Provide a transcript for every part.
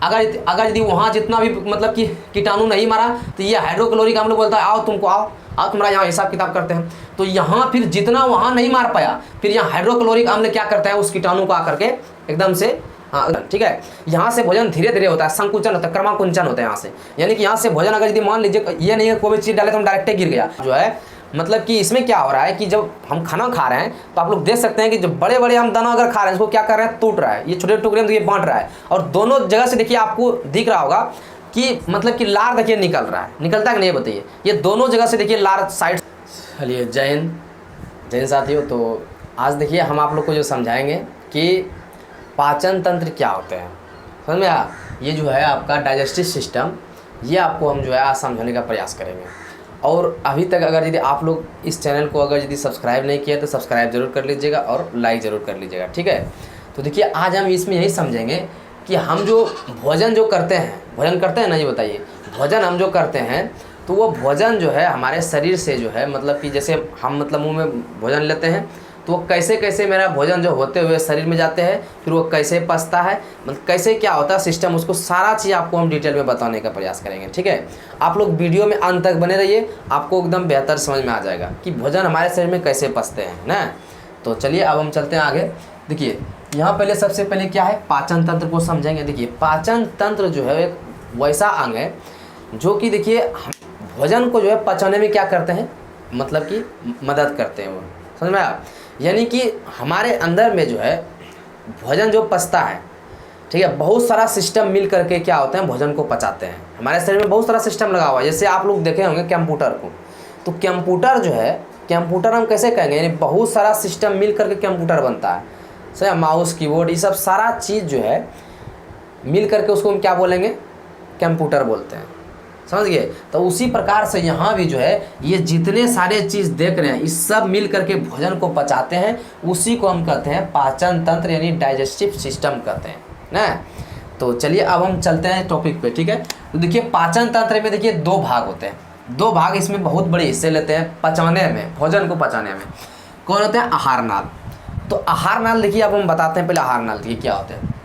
अगर अगर यदि वहाँ जितना भी मतलब कि कीटाणु नहीं मारा तो ये हाइड्रोक्लोरिक अम्ल बोलता है आओ तुमको आओ आओ तुम्हारा यहाँ हिसाब किताब करते हैं। तो यहाँ फिर जितना वहाँ नहीं मार पाया, फिर यहाँ हाइड्रोक्लोरिक अम्ल क्या करता है, उस कीटाणु को आकर के एकदम से, हाँ ठीक है, यहाँ से भोजन धीरे धीरे होता है, संकुचन होता है, क्रमाकुंचन होता है यहाँ से। यानी कि यहाँ से भोजन अगर यदि मान लीजिए ये नहीं है कोई भी चीज़ डाले तो हम डायरेक्ट गिर गया जो है, मतलब कि इसमें क्या हो रहा है कि जब हम खाना खा रहे हैं तो आप लोग देख सकते हैं कि जो बड़े बड़े हम दाना अगर खा रहे हैं इसको क्या कर रहे हैं, टूट रहा है, ये छोटे टुकड़े में ये बांट रहा है। और दोनों जगह से देखिए आपको दिख रहा होगा कि मतलब कि लार देखिए निकल रहा है, निकलता है कि नहीं बताइए, ये दोनों जगह से देखिए लार साइड। चलिए जय हिंद, जय हिंद साथियों। तो आज देखिए हम आप लोग को जो समझाएंगे कि पाचन तंत्र क्या होते हैं, समझ में आया। ये जो है आपका डाइजेस्टिव सिस्टम, ये आपको हम जो है आज समझाने का प्रयास करेंगे। और अभी तक अगर यदि आप लोग इस चैनल को अगर यदि सब्सक्राइब नहीं किया तो सब्सक्राइब जरूर कर लीजिएगा और लाइक ज़रूर कर लीजिएगा, ठीक है। तो देखिए आज हम इसमें यही समझेंगे कि हम जो भोजन जो करते हैं, भोजन करते हैं ना, ये बताइए, भोजन हम जो करते हैं तो वो भोजन जो है हमारे शरीर से जो है मतलब कि जैसे हम मतलब मुँह में भोजन लेते हैं तो वो कैसे कैसे मेरा भोजन जो होते हुए शरीर में जाते हैं, फिर वो कैसे पचता है, मतलब कैसे क्या होता है सिस्टम, उसको सारा चीज़ आपको हम डिटेल में बताने का प्रयास करेंगे, ठीक है। आप लोग वीडियो में अंत तक बने रहिए, आपको एकदम बेहतर समझ में आ जाएगा कि भोजन हमारे शरीर में कैसे पचते हैं ना। तो चलिए अब हम चलते हैं आगे। देखिए यहाँ पहले सबसे पहले क्या है, पाचन तंत्र को समझेंगे। देखिए पाचन तंत्र जो है एक वैसा अंग है जो कि देखिए भोजन को जो है पचाने में क्या करते हैं, मतलब कि मदद करते हैं, वो समझ में आया। यानी कि हमारे अंदर में जो है भोजन जो पचता है, ठीक है, बहुत सारा सिस्टम मिल करके क्या होते हैं, भोजन को पचाते हैं। हमारे शरीर में बहुत सारा सिस्टम लगा हुआ है, जैसे आप लोग देखे होंगे कंप्यूटर को, तो कंप्यूटर जो है, कंप्यूटर हम कैसे कहेंगे, यानी बहुत सारा सिस्टम मिल करके कंप्यूटर बनता है, सही। माउस कीबोर्ड ये सब सारा चीज़ जो है मिल करके उसको हम क्या बोलेंगे, कंप्यूटर बोलते हैं, समझ गए। तो उसी प्रकार से यहाँ भी जो है ये जितने सारे चीज़ देख रहे हैं इस सब मिल करके भोजन को पचाते हैं, उसी को हम कहते हैं पाचन तंत्र यानी डाइजेस्टिव सिस्टम कहते हैं ना। तो चलिए अब हम चलते हैं टॉपिक पे, ठीक है। तो देखिए पाचन तंत्र में देखिए दो भाग होते हैं, दो भाग इसमें बहुत बड़े हिस्से लेते हैं पचाने में, भोजन को पचाने में। कौन होते हैं, आहार नाल। तो आहार नाल देखिए अब हम बताते हैं पहले आहार नाल देखिए क्या होते हैं।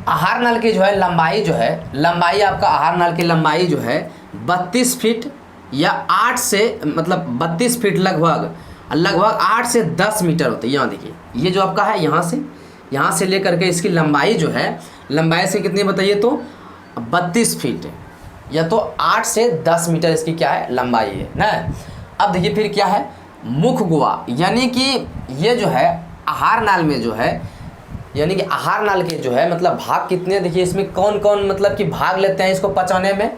आहार नल की जो है लंबाई जो है, लंबाई आपका आहार नल की लंबाई जो है 32 फीट या 8 से मतलब 32 फीट लगभग 8 से 10 मीटर होती है। यहाँ देखिए ये जो आपका है यहाँ से लेकर के इसकी लंबाई जो है, लंबाई से कितनी बताइए तो 32 फीट या तो 8 से 10 मीटर इसकी क्या है, लंबाई है ना। अब देखिए फिर क्या है, मुख गुहा, यानी कि ये जो है आहार नाल में जो है, यानी कि आहार नाल के जो है मतलब भाग कितने, देखिए इसमें कौन कौन मतलब कि भाग लेते हैं इसको पचाने में।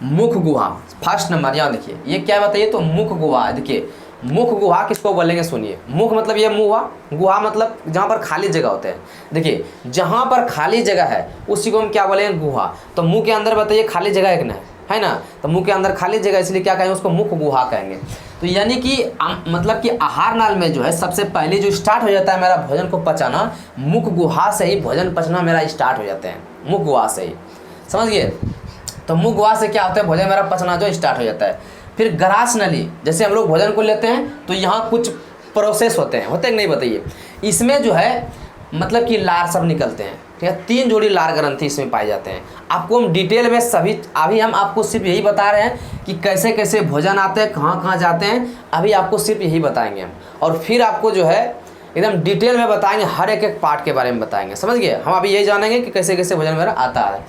मुख गुहा फर्स्ट नंबर, यहाँ देखिए ये क्या बताइए तो मुख गुहा। देखिए मुख गुहा किसको बोलेंगे, सुनिए। मुख मतलब ये मुँह हुआ, गुहा मतलब जहाँ पर खाली जगह होते हैं। देखिए जहाँ पर खाली जगह है उसी को हम क्या बोलेंगे, गुहा। तो मुँह के अंदर बताइए खाली जगह एक ना है ना, तो मुंह के अंदर खाली जगह, इसलिए क्या कहेंगे उसको मुख गुहा कहेंगे। तो यानी कि मतलब कि आहार नाल में जो है सबसे पहले जो स्टार्ट हो जाता है मेरा भोजन को पचाना, मुख गुहा से ही भोजन पचना मेरा स्टार्ट हो जाते हैं, मुख गुहा से ही, समझ गए। तो मुख गुहा से क्या होता है, भोजन मेरा पचना जो स्टार्ट हो जाता है। फिर ग्रास नली, जैसे हम लोग भोजन को लेते हैं तो यहाँ कुछ प्रोसेस होते हैं कि नहीं बताइए। इसमें जो है मतलब कि लार सब निकलते हैं, ठीक है। 3 जोड़ी लार ग्रंथि इसमें पाए जाते हैं। आपको हम डिटेल में सभी, अभी हम आपको सिर्फ यही बता रहे हैं कि कैसे कैसे भोजन आते हैं, कहाँ कहाँ जाते हैं, अभी आपको सिर्फ यही बताएंगे हम। और फिर आपको जो है एकदम डिटेल में बताएंगे, हर एक पार्ट के बारे में बताएंगे, समझ गए। हम अभी यही जानेंगे कि कैसे कैसे भोजन मेरा आता है।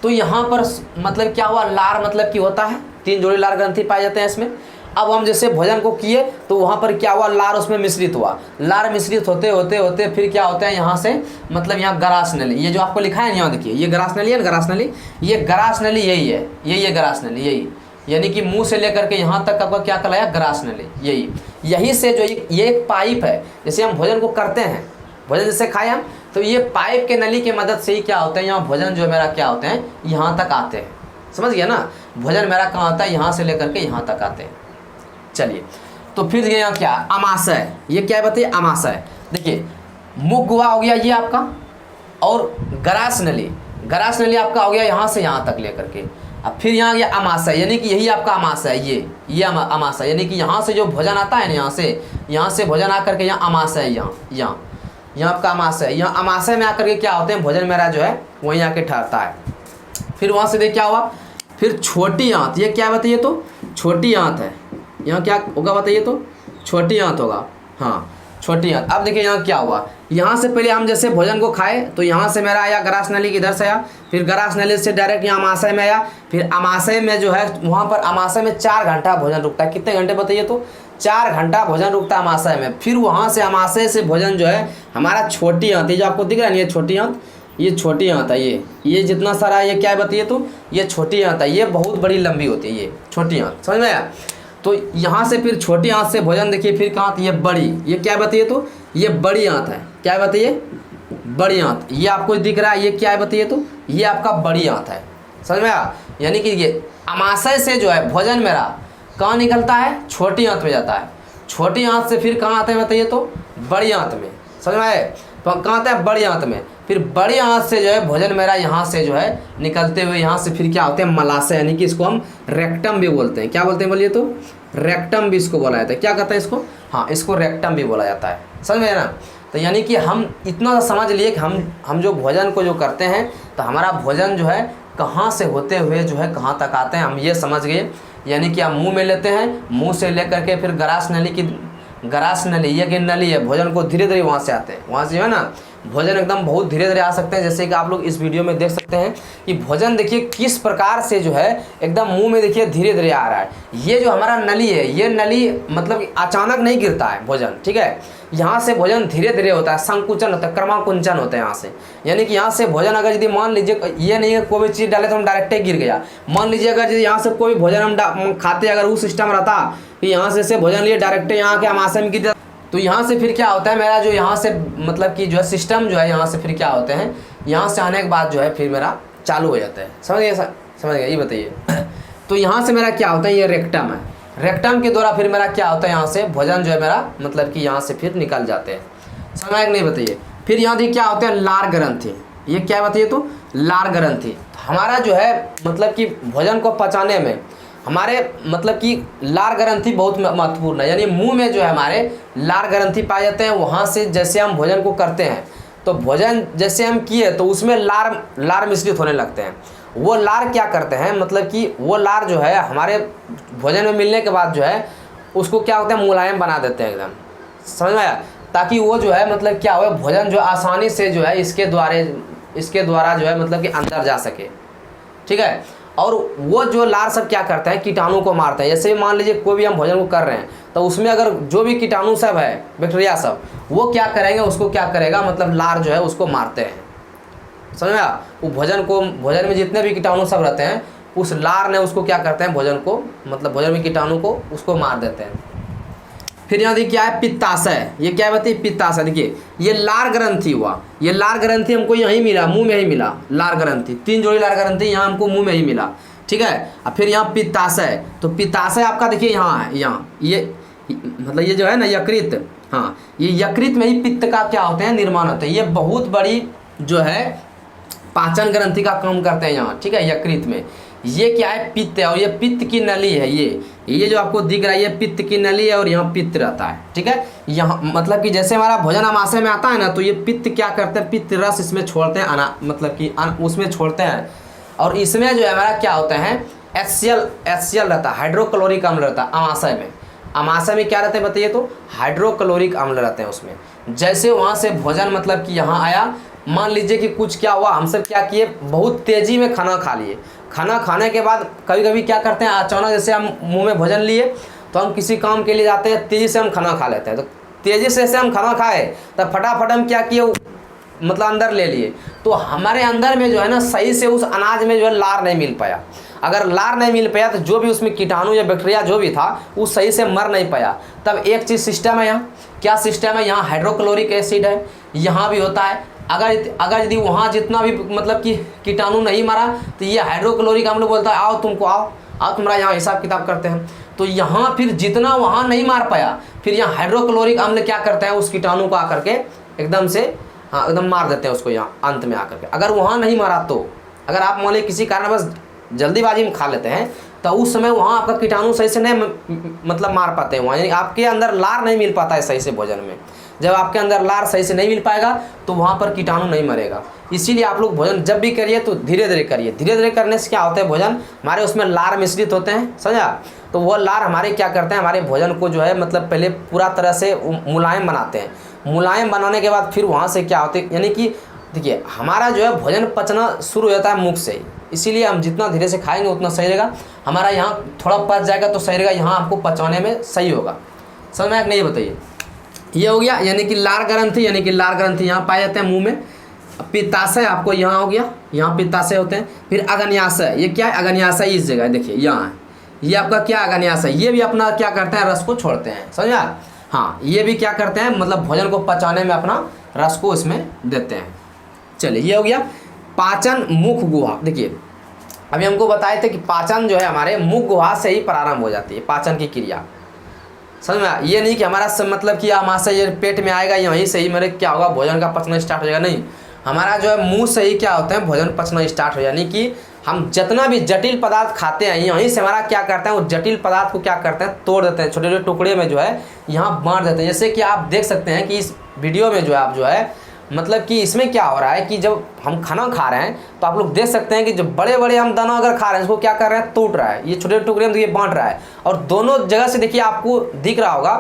तो यहाँ पर मतलब क्या हुआ, लार मतलब कि होता है 3 जोड़ी लार ग्रंथि पाए जाते हैं इसमें। अब हम जैसे भोजन को किए तो वहाँ पर क्या हुआ, लार उसमें मिश्रित हुआ। लार मिश्रित होते होते होते फिर क्या होता है, यहाँ से मतलब यहाँ ग्रास नली, ये जो आपको लिखा है यहाँ देखिए, ये ग्रास नली है, ग्रास नली, ये ग्रास नली यही है, ये ग्रास नली यही, यानी कि मुंह से लेकर के यहाँ तक आपका क्या कहलाया, ग्रास नली। यही से जो ये एक पाइप है, जैसे हम भोजन को करते हैं, भोजन जैसे खाए हम, तो ये पाइप के नली की मदद से ही क्या होता है, यहाँ भोजन जो मेरा क्या होते हैं, यहाँ तक आते हैं, समझ गया ना। भोजन मेरा कहाँ आता है, यहाँ से लेकर के यहाँ तक आते हैं। चलिए तो फिर यहाँ क्या, अमाशय, ये क्या बताइए, अमाशय। देखिए मुख गुहा हो गया ये आपका, और ग्रास नली आपका हो गया यहाँ से यहाँ तक लेकर के। अब फिर यहाँ गया अमाशय, यानी कि यही आपका अमाशय है, ये अमाशय, यानी कि यहाँ से जो भोजन आता है ना, यहाँ से भोजन आकर के यहाँ अमाशय है, यहाँ यहाँ आपका अमाशय, यहाँ अमाशय में आकर के क्या होते हैं, भोजन मेरा जो है वहीं आके ठहरता है। फिर वहाँ से देख क्या हुआ, फिर छोटी आंत, ये क्या बताइए तो छोटी आंत है, यहाँ क्या होगा बताइए तो छोटी आंत होगा, हाँ छोटी आंत। अब देखिए यहाँ क्या हुआ, यहाँ से पहले हम जैसे भोजन को खाए तो यहाँ से मेरा आया ग्रास नली, किधर से आया, फिर ग्रास नली से डायरेक्ट यहाँ अमाशय में आया, फिर अमाशय में जो है वहाँ पर अमाशय में 4 घंटा भोजन रुकता है। कितने घंटे बताइए तो 4 घंटा भोजन रुकता है अमाशय में। फिर वहाँ से अमाशय से भोजन जो है हमारा छोटी आंत, ये जो आपको दिख रहा है ये छोटी आंत, ये छोटी आंत है, ये जितना सारा है ये क्या है बताइए तो ये छोटी आंत है, ये बहुत बड़ी लंबी होती है ये छोटी आंत, समझ में आया। तो यहाँ से फिर छोटी आंत से भोजन देखिए फिर कहाँ, ये बड़ी, ये क्या है बताइए तो ये बड़ी आंत है, क्या है बताइए बड़ी आंत, ये आपको दिख रहा है ये क्या है बताइए तो ये आपका बड़ी आंत है, समझ में आया। यानी कि ये अमाशय से जो है भोजन मेरा कहाँ निकलता है, छोटी आंत में जाता है, छोटी आंत से फिर कहाँ आते हैं बताइए तो बड़ी आंत में, समझ में आए, तो कहाँ आता है बड़ी आंत में। फिर बड़ी आंत से जो है भोजन मेरा यहाँ से जो है निकलते हुए यहाँ से फिर क्या होते हैं मलाशय, यानी कि इसको हम रेक्टम भी बोलते हैं, क्या बोलते हैं बोलिए तो रेक्टम भी इसको बोला जाता है, क्या कहता है इसको, हाँ इसको रेक्टम भी बोला जाता है, समझ में ना। तो यानी कि हम इतना समझ लिए कि हम जो भोजन को जो करते हैं तो हमारा भोजन जो है कहाँ से होते हुए जो है कहाँ तक आते हैं, हम ये समझ गए। यानी कि हम मुंह में लेते हैं, मुंह से लेकर के फिर ग्रास नली की, ग्रास नली ये कि नली है, भोजन को धीरे धीरे वहाँ से आते हैं, वहाँ से जो है ना भोजन एकदम बहुत धीरे धीरे आ सकते हैं। जैसे कि आप लोग इस वीडियो में देख सकते हैं कि भोजन देखिए किस प्रकार से जो है एकदम मुंह में देखिए धीरे धीरे आ रहा है। ये जो हमारा नली है, ये नली मतलब अचानक नहीं गिरता है भोजन, ठीक है, यहाँ से भोजन धीरे धीरे होता है, संकुचन होता है, क्रमाकुंचन होता है यहाँ से। यानी कि यहाँ से भोजन अगर यदि मान लीजिए ये नहीं है कोई भी चीज़ डाले तो हम डायरेक्ट गिर गया, मान लीजिए अगर यदि यहाँ से कोई भी भोजन हम खाते अगर वो सिस्टम रहता कि यहाँ से भोजन लिए डायरेक्ट यहाँ के अमाशय में गिर, तो यहाँ से फिर क्या होता है मेरा जो यहाँ से मतलब कि जो है सिस्टम जो है यहाँ से फिर क्या होते हैं, यहाँ से आने के बाद जो है फिर मेरा चालू हो जाता है, समझ गए ये बताइए। तो यहाँ से मेरा क्या होता है, ये रेक्टम है, रेक्टम के द्वारा फिर मेरा क्या होता है यहाँ से भोजन जो है मेरा मतलब कि यहाँ से फिर निकल जाते हैं, समझ में नहीं बताइए। फिर यहाँ देखिए क्या होता है लार ग्रंथि, ये क्या बताइए तो लार ग्रंथि, हमारा जो है मतलब कि भोजन को पचाने में हमारे मतलब कि लार ग्रंथि बहुत महत्वपूर्ण है। यानी मुंह में जो है हमारे लार ग्रंथि पाए जाते हैं, वहाँ से जैसे हम भोजन को करते हैं तो भोजन जैसे हम किए तो उसमें लार मिश्रित होने लगते हैं। वो लार क्या करते हैं मतलब कि वो लार जो है हमारे भोजन में मिलने के बाद जो है उसको क्या होता है मुलायम बना देते हैं एकदम, समझ में आया, ताकि वो जो है मतलब क्या हो भोजन जो आसानी से जो है इसके द्वारा जो है मतलब कि अंदर जा सके, ठीक है। और वो जो लार सब क्या करते हैं कीटाणु को मारते हैं। जैसे मान लीजिए कोई भी हम भोजन को कर रहे हैं तो उसमें अगर जो भी कीटाणु सब है बैक्टीरिया सब वो क्या करेंगे, उसको क्या करेगा मतलब लार जो है उसको मारते हैं, समझ में आया। वो भोजन में जितने भी कीटाणु सब रहते हैं उस लार ने उसको क्या करते हैं भोजन को मतलब भोजन में कीटाणु को उसको मार देते हैं। फिर यहाँ देखिए क्या है पित्ताशय, ये क्या बताइए पित्ताशय, देखिए ये लार ग्रंथि हुआ, ये लार ग्रंथि हमको यहीं मिला, मुंह में ही मिला लार ग्रंथि, 3 जोड़ी लार ग्रंथि यहाँ हमको मुंह में ही मिला, ठीक है। अब फिर यहाँ पित्ताशय, तो पित्ताशय आपका देखिए यहाँ है, यहाँ ये मतलब ये जो है ना यकृत, हाँ ये यकृत में ही पित्त का क्या होते हैं निर्माण होता है। ये बहुत बड़ी जो है पाचन ग्रंथि का काम करते हैं यहाँ, ठीक है, यकृत में। ये क्या है पित्त है और ये पित्त की नली है, ये जो आपको दिख रहा है ये पित्त की नली है और यहाँ पित्त रहता है, ठीक है। यहाँ मतलब कि जैसे हमारा भोजन अमाशय में आता है ना तो ये पित्त क्या करते हैं पित्त रस इसमें छोड़ते हैं मतलब कि उसमें छोड़ते हैं और इसमें जो है हमारा क्या होता है HCl रहता है, हाइड्रोक्लोरिक अम्ल रहता है अमाशय में। अमाशय में क्या रहते हैं बताइए तो हाइड्रोक्लोरिक अम्ल रहते हैं उसमें। जैसे वहाँ से भोजन मतलब कि यहाँ आया, मान लीजिए कि कुछ क्या हुआ, हम सब क्या किए बहुत तेज़ी में खाना खा लिए, खाना खाने के बाद कभी कभी क्या करते हैं अचानक जैसे हम मुंह में भोजन लिए तो हम किसी काम के लिए जाते हैं, तेज़ी से हम खाना खा लेते हैं। तो तेज़ी से हम खाना खाए तब फटाफट हम क्या किए मतलब अंदर ले लिए, तो हमारे अंदर में जो है ना सही से उस अनाज में जो है लार नहीं मिल पाया। अगर लार नहीं मिल पाया तो जो भी उसमें कीटाणु या बैक्टीरिया जो भी था वो सही से मर नहीं पाया। तब एक चीज़ सिस्टम है यहाँ, क्या सिस्टम है, यहाँ हाइड्रोक्लोरिक एसिड है, यहाँ भी होता है। अगर यदि वहाँ जितना भी मतलब कि कीटाणु नहीं मरा तो ये हाइड्रोक्लोरिक अम्ल बोलता है आओ तुम्हारा यहाँ हिसाब किताब करते हैं। तो यहाँ फिर जितना वहाँ नहीं मार पाया फिर यहाँ हाइड्रोक्लोरिक अम्ल क्या करते हैं उस कीटाणु को आकर के एकदम से हाँ एकदम मार देते हैं उसको यहाँ अंत में आकर के। अगर वहाँ नहीं मारा तो अगर आप मान लीजिए किसी कारणवश जल्दीबाजी में खा लेते हैं तो उस समय वहाँ आपका कीटाणु सही से नहीं मतलब मार पाते हैं वहाँ, यानी आपके अंदर लार नहीं मिल पाता है सही से भोजन में। जब आपके अंदर लार सही से नहीं मिल पाएगा तो वहाँ पर कीटाणु नहीं मरेगा। इसीलिए आप लोग भोजन जब भी करिए तो धीरे धीरे करिए। धीरे धीरे करने से क्या होता है, भोजन हमारे उसमें लार मिश्रित होते हैं, समझा। तो वो लार हमारे क्या करते हैं, हमारे भोजन को जो है मतलब पहले पूरा तरह से मुलायम बनाते हैं। मुलायम बनाने के बाद फिर वहाँ से क्या होते हैं, यानी कि देखिए हमारा जो है भोजन पचना शुरू हो जाता है मुख से ही। इसीलिए हम जितना धीरे से खाएंगे उतना सही रहेगा। हमारा यहाँ थोड़ा पच जाएगा तो सही रहेगा, यहाँ आपको पचवाने में सही होगा। समझ में आया कि नहीं बताइए। ये हो गया, यानी कि लार ग्रंथि, यानी कि लार ग्रंथि यहाँ पाए जाते हैं मुंह में। पित्ताशय आपको यहाँ हो गया, यहाँ पित्ताशय होते हैं। फिर अग्न्याशय, ये क्या है, अग्न्याशय इस जगह देखिए यहाँ है, ये आपका क्या अग्न्याशय, ये भी अपना क्या करते हैं, रस को छोड़ते हैं, समझा। हाँ, ये भी क्या करते हैं, मतलब भोजन को पचाने में अपना रस को इसमें देते हैं। चलिए ये हो गया पाचन मुख गुहा। देखिए अभी हमको बताए थे कि पाचन जो है हमारे मुख गुहा से ही प्रारंभ हो जाती है, पाचन की क्रिया, समझ में। ये नहीं कि हमारा मतलब कि आमाशय ये पेट में आएगा, यहीं से ही मेरे क्या होगा, भोजन का पचना स्टार्ट हो जाएगा, नहीं। हमारा जो है मुंह से ही क्या होता है, भोजन पचना स्टार्ट हो, यानी कि हम जितना भी जटिल पदार्थ खाते हैं यहीं से हमारा क्या करते हैं, वो जटिल पदार्थ को क्या करते हैं, तोड़ देते हैं, छोटे छोटे टुकड़े में जो है यहाँ बांट देते हैं। जैसे कि आप देख सकते हैं कि इस वीडियो में जो है आप जो है मतलब कि इसमें क्या हो रहा है कि जब हम खाना खा रहे हैं तो आप लोग देख सकते हैं कि जब बड़े बड़े हम दाना अगर खा रहे हैं इसको क्या कर रहे हैं, टूट रहा है, ये छोटे टुकड़े में देखिए बांट रहा है। और दोनों जगह से देखिए आपको दिख रहा होगा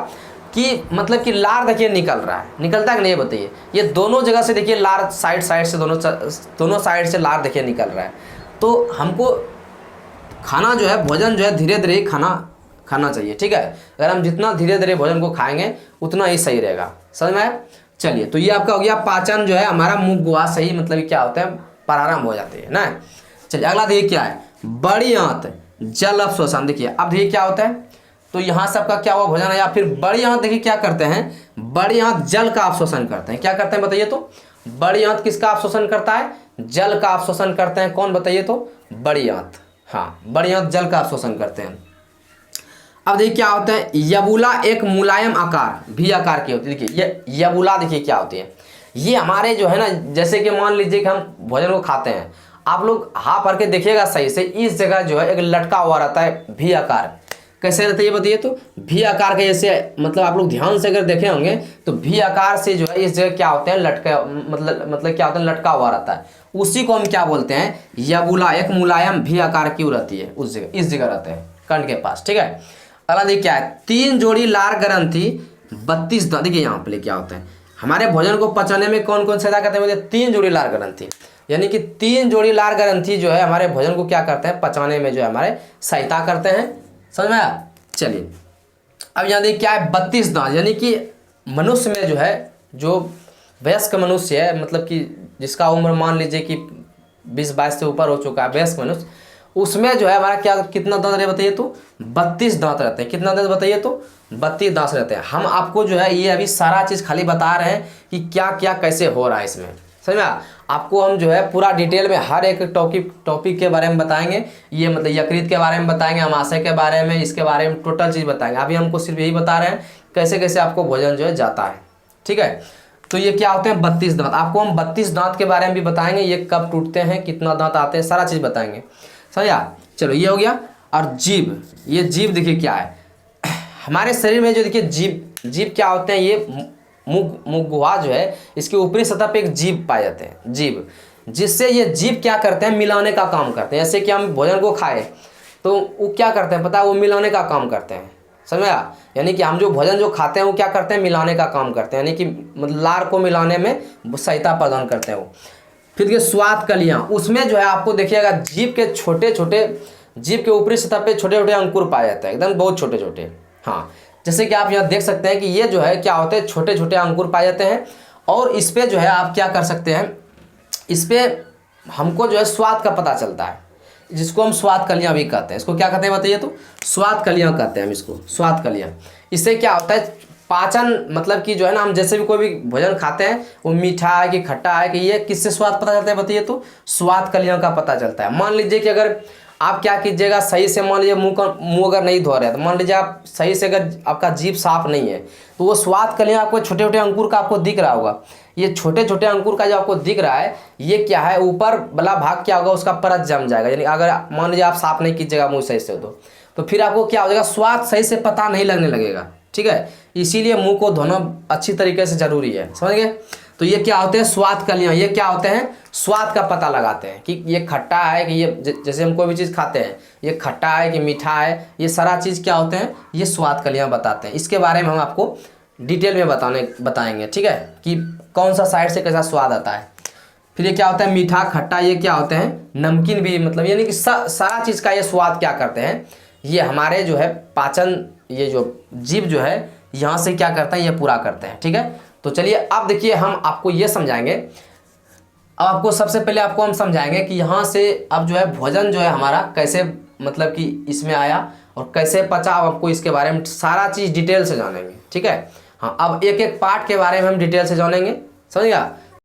कि मतलब कि लार देखिए निकल रहा है, निकलता है कि नहीं बताइए। ये दोनों जगह से देखिए लार साइड से दोनों साइड से लार देखिए निकल रहा है। तो हमको खाना जो है, भोजन जो है धीरे धीरे खाना चाहिए, ठीक है। अगर हम जितना धीरे धीरे भोजन को खाएंगे उतना ही सही रहेगा, समझ में आया। चलिए तो ये आपका हो गया पाचन जो है हमारा मुख गुहा से ही मतलब क्या होता है, प्रारंभ हो जाते हैं ना। चलिए अगला देखिए क्या है, बड़ी आंत जल अवशोषण। देखिए अब देखिए क्या होता है, तो यहाँ सबका क्या हुआ, भोजन है। या फिर बड़ी आंत देखिए क्या करते हैं, बड़ी आंत जल का अवशोषण करते हैं। क्या करते हैं बताइए तो, बड़ी आंत किसका अवशोषण करता है, जल का अवशोषण करते हैं। कौन बताइए तो, बड़ी आंत। हाँ, बड़ी आंत जल का अवशोषण करते हैं। अब देखिए क्या होता है, यबुला एक मुलायम आकार भी आकार की होती है। देखिए ये यबुला देखिए क्या होती है, ये हमारे जो है ना, जैसे कि मान लीजिए कि हम भोजन को खाते हैं, आप लोग हाथ भर के देखिएगा सही से, इस जगह जो है एक लटका हुआ रहता है भी आकार। कैसे रहता है ये बताइए तो, भी आकार के जैसे, मतलब आप लोग ध्यान से अगर देखे होंगे तो भी आकार से जो है इस जगह क्या होते हैं, लटका मतलब क्या होता है, लटका हुआ रहता है। उसी को हम क्या बोलते हैं, यबुला एक मुलायम भी आकार की रहती है, उस जगह इस जगह रहते हैं कंठ के पास, ठीक है। अगला देखिए क्या है, 3 जोड़ी लार ग्रंथि 32 दांत। देखिए यहाँ पे क्या होता है, हमारे भोजन को पचाने में कौन कौन सहायता करते हैं, 3 जोड़ी लार ग्रंथि, यानी कि 3 जोड़ी लार ग्रंथि जो है हमारे भोजन को क्या करते हैं, पचाने में जो है हमारे सहायता करते हैं, समझ में आया। चलिए अब यहाँ देखिए क्या है, 32 दांत, यानी कि मनुष्य में जो है, जो वयस्क मनुष्य है, मतलब कि जिसका उम्र मान लीजिए कि 20-22 से ऊपर हो चुका है, वयस्क मनुष्य, उसमें जो है हमारा क्या कितना दांत रहते बताइए तो, 32 दांत रहते हैं। कितना दांत बताइए तो, 32 दांत रहते हैं। हम आपको जो है ये अभी सारा चीज़ खाली बता रहे हैं कि क्या क्या कैसे हो रहा है इसमें, समझ में। आपको हम जो है पूरा डिटेल में हर एक टॉपिक के बारे में बताएंगे। ये मतलब यकृत के बारे में बताएंगे, अमाशय के बारे में, इसके बारे में टोटल चीज़ बताएंगे। अभी हमको सिर्फ यही बता रहे हैं कैसे कैसे आपको भोजन जो है जाता है, ठीक है। तो ये क्या होते हैं, 32 दांत। आपको हम 32 दांत के बारे में भी बताएंगे, ये कब टूटते हैं, कितना दांत आते हैं, सारा चीज़ बताएंगे, समझा। चलो ये हो गया। और जीभ, ये जीभ देखिए क्या है, हमारे शरीर में जो देखिए जीभ क्या होते हैं, ये मुख गुहा जो है इसके ऊपरी सतह पे एक जीभ पाए जाते हैं, जीभ, जिससे ये जीभ क्या करते हैं, मिलाने का काम करते हैं। जैसे कि हम भोजन को खाए तो वो क्या करते हैं पता है, वो मिलाने का काम करते हैं, समझा। यानी कि हम जो भोजन जो खाते हैं वो क्या करते हैं, मिलाने का काम करते हैं, यानी कि मतलब लार को मिलाने में सहायता प्रदान करते हैं वो। फिर देखिए स्वाद कलियाँ, उसमें जो है आपको देखिएगा जीभ के छोटे छोटे, जीभ के ऊपरी सतह पे छोटे छोटे अंकुर पाए जाते हैं, एकदम बहुत छोटे छोटे। हाँ, जैसे कि आप यहाँ देख सकते हैं कि ये जो है क्या होते हैं, छोटे छोटे अंकुर पाए जाते हैं। और इस पर जो है आप क्या कर सकते हैं, इस पर हमको जो है स्वाद का पता चलता है, जिसको हम स्वाद कलियाँ भी कहते हैं। इसको क्या कहते हैं बताइए तो, स्वाद कलियाँ कहते हैं हम इसको, स्वाद कलियाँ। इससे क्या होता है, पाचन मतलब कि जो है ना, हम जैसे भी कोई भी भोजन खाते हैं वो मीठा है कि खट्टा है कि ये किससे स्वाद पता चलता है बताइए तो, स्वाद कलियों का पता चलता है। मान लीजिए कि अगर आप क्या कीजिएगा, सही से मान लीजिए मुंह अगर नहीं धो रहे हैं, तो मान लीजिए आप सही से अगर आपका जीभ साफ नहीं है तो वो स्वाद कलियाँ आपको छोटे छोटे अंकुर का आपको दिख रहा होगा। ये छोटे छोटे अंकुर का जो आपको दिख रहा है ये क्या है, ऊपर वाला भाग क्या होगा, उसका परत जम जाएगा। यानी अगर मान लीजिए आप साफ नहीं कीजिएगा मुँह सही से तो फिर आपको क्या हो जाएगा, स्वाद सही से पता नहीं लगने लगेगा, ठीक ठीक है, इसीलिए मुंह को धोना अच्छी तरीके से ज़रूरी है, समझ गए। तो ये क्या होते हैं, स्वाद कलियाँ, ये क्या होते हैं, स्वाद का पता लगाते हैं कि ये खट्टा है कि ये, जैसे हम कोई भी चीज़ खाते हैं, ये खट्टा है कि मीठा है, ये सारा चीज़ क्या होते हैं, ये स्वाद कलियाँ बताते हैं। इसके बारे में हम आपको डिटेल में बताएंगे, ठीक है, कि कौन सा साइड से कैसा स्वाद आता है। फिर ये क्या होता है, मीठा, खट्टा, ये क्या होते हैं, नमकीन भी, मतलब यानी कि सारा चीज़ का ये स्वाद क्या करते हैं, ये हमारे जो है पाचन, ये जो जीभ जो है यहाँ से क्या करते हैं, ये पूरा करते हैं, ठीक है। तो चलिए अब देखिए हम आपको ये समझाएंगे। अब आपको सबसे पहले आपको हम समझाएंगे कि यहाँ से अब जो है भोजन जो है हमारा कैसे मतलब कि इसमें आया और कैसे पचा। अब आपको इसके बारे में सारा चीज़ डिटेल से जानेंगे, ठीक है। हाँ, अब एक एक पार्ट के बारे में हम डिटेल से जानेंगे, समझिएगा।